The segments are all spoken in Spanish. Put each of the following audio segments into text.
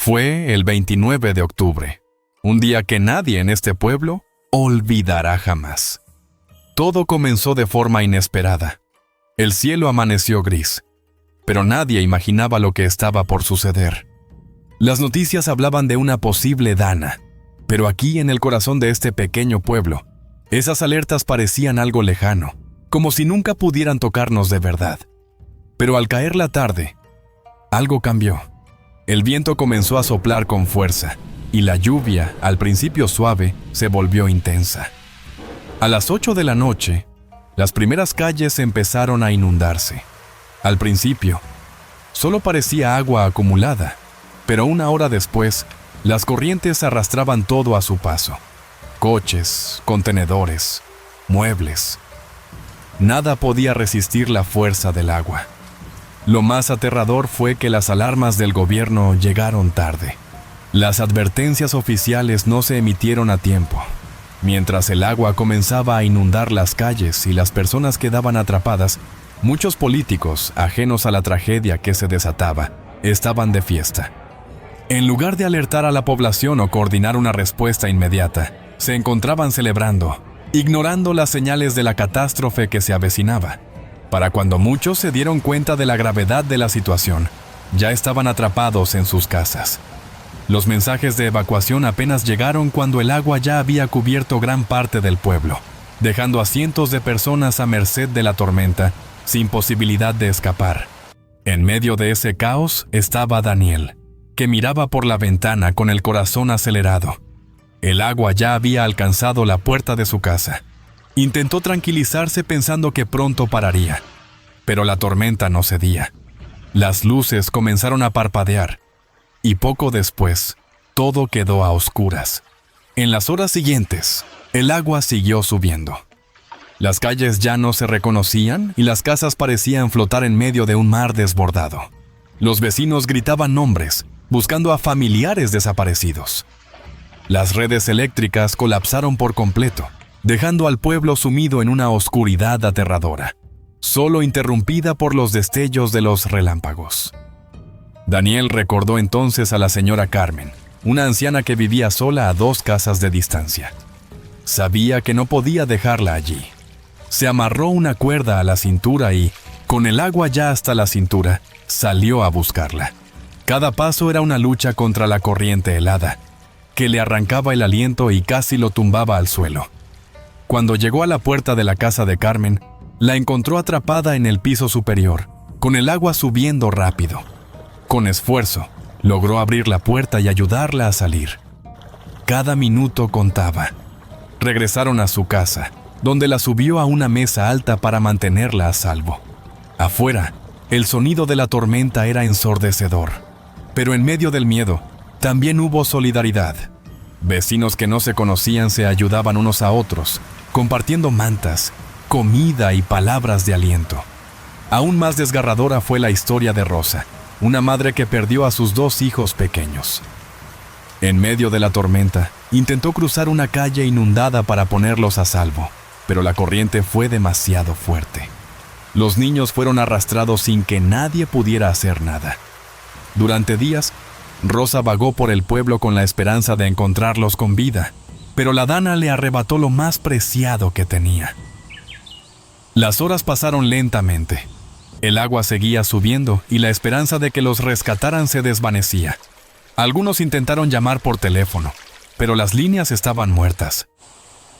Fue el 29 de octubre, un día que nadie en este pueblo olvidará jamás. Todo comenzó de forma inesperada. El cielo amaneció gris, pero nadie imaginaba lo que estaba por suceder. Las noticias hablaban de una posible dana, pero aquí en el corazón de este pequeño pueblo, esas alertas parecían algo lejano, como si nunca pudieran tocarnos de verdad. Pero al caer la tarde, algo cambió. El viento comenzó a soplar con fuerza, y la lluvia, al principio suave, se volvió intensa. A las 8 de la noche, las primeras calles empezaron a inundarse. Al principio, solo parecía agua acumulada, pero una hora después, las corrientes arrastraban todo a su paso. Coches, contenedores, muebles. Nada podía resistir la fuerza del agua. Lo más aterrador fue que las alarmas del gobierno llegaron tarde. Las advertencias oficiales no se emitieron a tiempo. Mientras el agua comenzaba a inundar las calles y las personas quedaban atrapadas, muchos políticos, ajenos a la tragedia que se desataba, estaban de fiesta. En lugar de alertar a la población o coordinar una respuesta inmediata, se encontraban celebrando, ignorando las señales de la catástrofe que se avecinaba. Para cuando muchos se dieron cuenta de la gravedad de la situación, ya estaban atrapados en sus casas. Los mensajes de evacuación apenas llegaron cuando el agua ya había cubierto gran parte del pueblo, dejando a cientos de personas a merced de la tormenta, sin posibilidad de escapar. En medio de ese caos estaba Daniel, que miraba por la ventana con el corazón acelerado. El agua ya había alcanzado la puerta de su casa. Intentó tranquilizarse pensando que pronto pararía, pero la tormenta no cedía. Las luces comenzaron a parpadear, y poco después, todo quedó a oscuras. En las horas siguientes, el agua siguió subiendo. Las calles ya no se reconocían y las casas parecían flotar en medio de un mar desbordado. Los vecinos gritaban nombres, buscando a familiares desaparecidos. Las redes eléctricas colapsaron por completo, dejando al pueblo sumido en una oscuridad aterradora, solo interrumpida por los destellos de los relámpagos. Daniel recordó entonces a la señora Carmen, una anciana que vivía sola a 2 casas de distancia. Sabía que no podía dejarla allí. Se amarró una cuerda a la cintura y, con el agua ya hasta la cintura, salió a buscarla. Cada paso era una lucha contra la corriente helada, que le arrancaba el aliento y casi lo tumbaba al suelo. Cuando llegó a la puerta de la casa de Carmen, la encontró atrapada en el piso superior, con el agua subiendo rápido. Con esfuerzo, logró abrir la puerta y ayudarla a salir. Cada minuto contaba. Regresaron a su casa, donde la subió a una mesa alta para mantenerla a salvo. Afuera, el sonido de la tormenta era ensordecedor, pero en medio del miedo, también hubo solidaridad. Vecinos que no se conocían se ayudaban unos a otros, compartiendo mantas, comida y palabras de aliento. Aún más desgarradora fue la historia de Rosa, una madre que perdió a sus 2 hijos pequeños. En medio de la tormenta, intentó cruzar una calle inundada para ponerlos a salvo, pero la corriente fue demasiado fuerte. Los niños fueron arrastrados sin que nadie pudiera hacer nada. Durante días, Rosa vagó por el pueblo con la esperanza de encontrarlos con vida, pero la dana le arrebató lo más preciado que tenía. Las horas pasaron lentamente. El agua seguía subiendo y la esperanza de que los rescataran se desvanecía. Algunos intentaron llamar por teléfono, pero las líneas estaban muertas.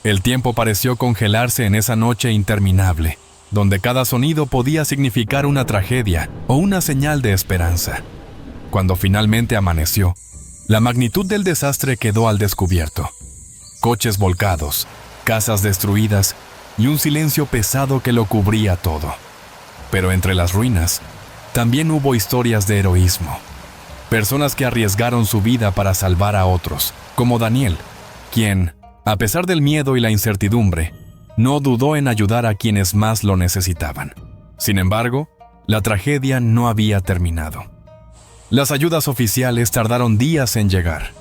El tiempo pareció congelarse en esa noche interminable, donde cada sonido podía significar una tragedia o una señal de esperanza. Cuando finalmente amaneció, la magnitud del desastre quedó al descubierto. Coches volcados, casas destruidas y un silencio pesado que lo cubría todo. Pero entre las ruinas, también hubo historias de heroísmo. Personas que arriesgaron su vida para salvar a otros, como Daniel, quien, a pesar del miedo y la incertidumbre, no dudó en ayudar a quienes más lo necesitaban. Sin embargo, la tragedia no había terminado. Las ayudas oficiales tardaron días en llegar.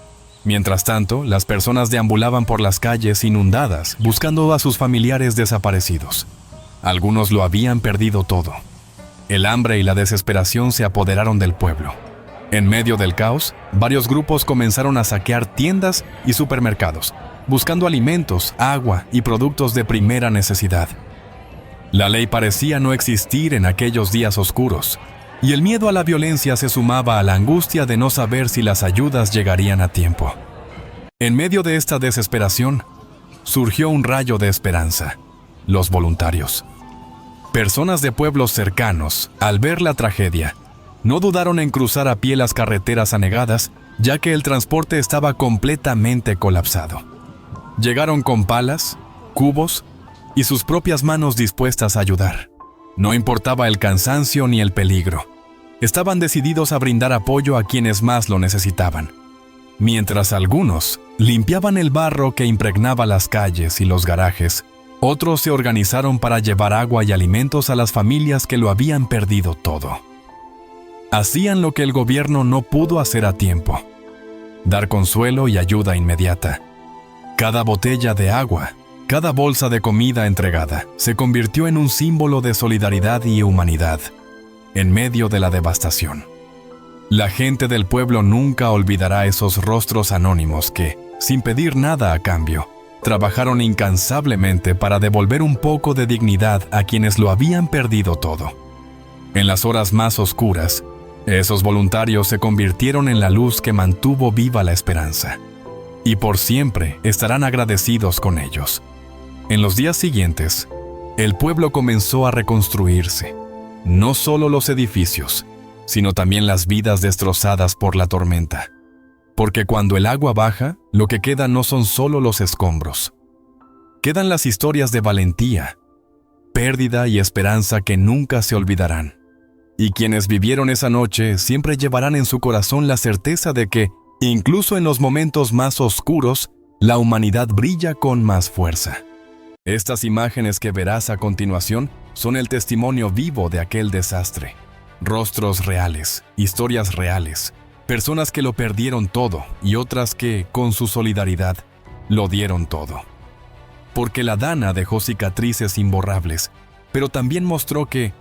Mientras tanto, las personas deambulaban por las calles inundadas buscando a sus familiares desaparecidos. Algunos lo habían perdido todo. El hambre y la desesperación se apoderaron del pueblo. En medio del caos, varios grupos comenzaron a saquear tiendas y supermercados, buscando alimentos, agua y productos de primera necesidad. La ley parecía no existir en aquellos días oscuros, y el miedo a la violencia se sumaba a la angustia de no saber si las ayudas llegarían a tiempo. En medio de esta desesperación, surgió un rayo de esperanza: los voluntarios. Personas de pueblos cercanos, al ver la tragedia, no dudaron en cruzar a pie las carreteras anegadas, ya que el transporte estaba completamente colapsado. Llegaron con palas, cubos y sus propias manos dispuestas a ayudar. No importaba el cansancio ni el peligro. Estaban decididos a brindar apoyo a quienes más lo necesitaban. Mientras algunos limpiaban el barro que impregnaba las calles y los garajes, otros se organizaron para llevar agua y alimentos a las familias que lo habían perdido todo. Hacían lo que el gobierno no pudo hacer a tiempo: dar consuelo y ayuda inmediata. Cada botella de agua, cada bolsa de comida entregada, se convirtió en un símbolo de solidaridad y humanidad, en medio de la devastación. La gente del pueblo nunca olvidará esos rostros anónimos que, sin pedir nada a cambio, trabajaron incansablemente para devolver un poco de dignidad a quienes lo habían perdido todo. En las horas más oscuras, esos voluntarios se convirtieron en la luz que mantuvo viva la esperanza, y por siempre estarán agradecidos con ellos. En los días siguientes, el pueblo comenzó a reconstruirse, no solo los edificios, sino también las vidas destrozadas por la tormenta. Porque cuando el agua baja, lo que queda no son solo los escombros. Quedan las historias de valentía, pérdida y esperanza que nunca se olvidarán. Y quienes vivieron esa noche siempre llevarán en su corazón la certeza de que, incluso en los momentos más oscuros, la humanidad brilla con más fuerza. Estas imágenes que verás a continuación son el testimonio vivo de aquel desastre. Rostros reales, historias reales, personas que lo perdieron todo y otras que, con su solidaridad, lo dieron todo. Porque la Dana dejó cicatrices imborrables, pero también mostró que,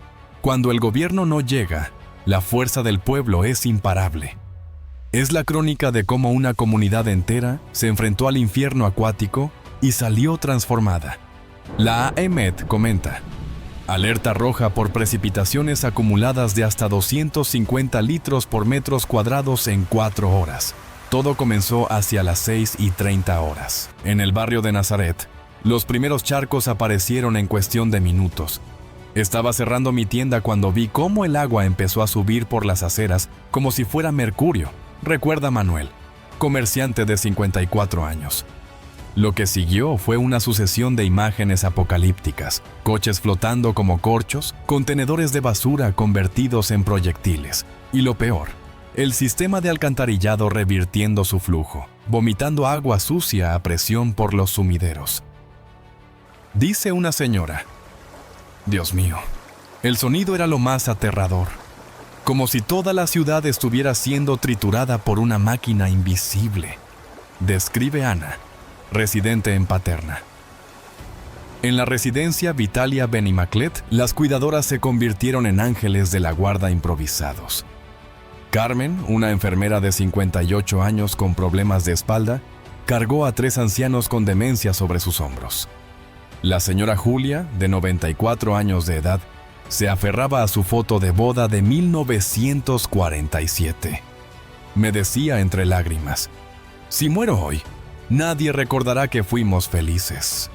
cuando el gobierno no llega, la fuerza del pueblo es imparable. Es la crónica de cómo una comunidad entera se enfrentó al infierno acuático y salió transformada. La AEMET comenta: alerta roja por precipitaciones acumuladas de hasta 250 litros por metros cuadrados en 4 horas. Todo comenzó hacia las 6:30 horas. En el barrio de Nazaret, los primeros charcos aparecieron en cuestión de minutos. Estaba cerrando mi tienda cuando vi cómo el agua empezó a subir por las aceras como si fuera mercurio, recuerda Manuel, comerciante de 54 años. Lo que siguió fue una sucesión de imágenes apocalípticas: coches flotando como corchos, contenedores de basura convertidos en proyectiles, y lo peor, el sistema de alcantarillado revirtiendo su flujo, vomitando agua sucia a presión por los sumideros. Dice una señora: Dios mío, el sonido era lo más aterrador, como si toda la ciudad estuviera siendo triturada por una máquina invisible. Describe Ana, residente en Paterna. En la residencia Vitalia Benimaclet, las cuidadoras se convirtieron en ángeles de la guarda improvisados. Carmen, una enfermera de 58 años con problemas de espalda, cargó a 3 ancianos con demencia sobre sus hombros. La señora Julia, de 94 años de edad, se aferraba a su foto de boda de 1947. Me decía entre lágrimas: si muero hoy, nadie recordará que fuimos felices.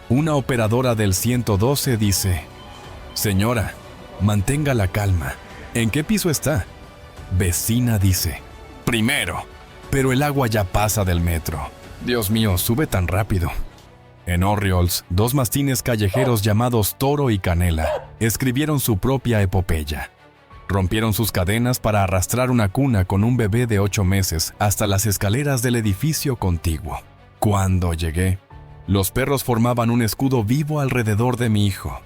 Una operadora del 112 dice: señora, mantenga la calma. ¿En qué piso está? Vecina dice: primero, pero el agua ya pasa del metro. Dios mío, sube tan rápido. En Orriols, 2 mastines callejeros llamados Toro y Canela escribieron su propia epopeya. Rompieron sus cadenas para arrastrar una cuna con un bebé de 8 meses hasta las escaleras del edificio contiguo. Cuando llegué, los perros formaban un escudo vivo alrededor de mi hijo,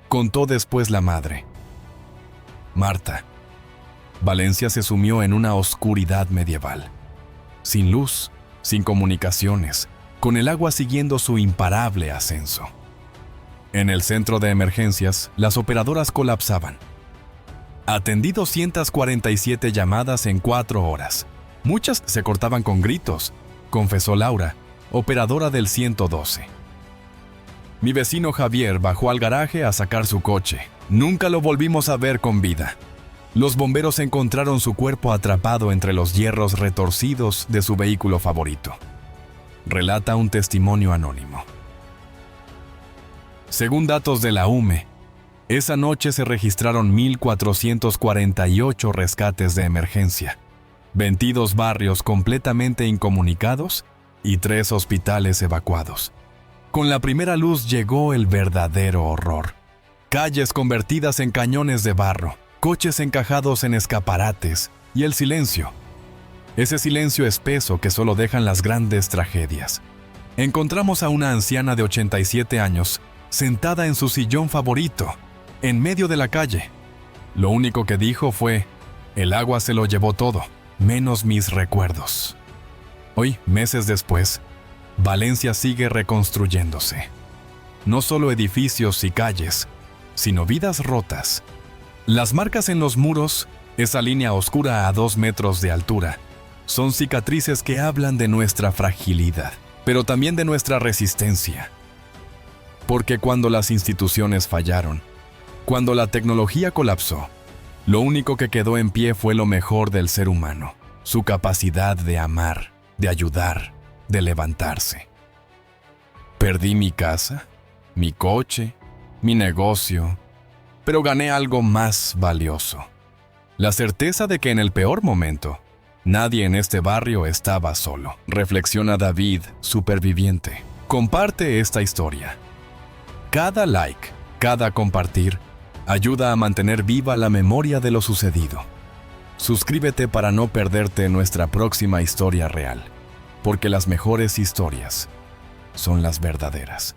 contó después la madre. Marta. Valencia se sumió en una oscuridad medieval. Sin luz, sin comunicaciones, con el agua siguiendo su imparable ascenso. En el centro de emergencias, las operadoras colapsaban. Atendí 247 llamadas en 4 horas. Muchas se cortaban con gritos, confesó Laura, operadora del 112. Mi vecino Javier bajó al garaje a sacar su coche. Nunca lo volvimos a ver con vida. Los bomberos encontraron su cuerpo atrapado entre los hierros retorcidos de su vehículo favorito. Relata un testimonio anónimo. Según datos de la UME, esa noche se registraron 1.448 rescates de emergencia, 22 barrios completamente incomunicados y 3 hospitales evacuados. Con la primera luz llegó el verdadero horror. Calles convertidas en cañones de barro, coches encajados en escaparates y el silencio. Ese silencio espeso que solo dejan las grandes tragedias. Encontramos a una anciana de 87 años sentada en su sillón favorito, en medio de la calle. Lo único que dijo fue: el agua se lo llevó todo, menos mis recuerdos. Hoy, meses después, Valencia sigue reconstruyéndose. No solo edificios y calles, sino vidas rotas. Las marcas en los muros, esa línea oscura a 2 metros de altura, son cicatrices que hablan de nuestra fragilidad, pero también de nuestra resistencia. Porque cuando las instituciones fallaron, cuando la tecnología colapsó, lo único que quedó en pie fue lo mejor del ser humano, su capacidad de amar, de ayudar, de levantarse. Perdí mi casa, mi coche, mi negocio, pero gané algo más valioso. La certeza de que en el peor momento, nadie en este barrio estaba solo. Reflexiona David, superviviente. Comparte esta historia. Cada like, cada compartir, ayuda a mantener viva la memoria de lo sucedido. Suscríbete para no perderte nuestra próxima historia real, porque las mejores historias son las verdaderas.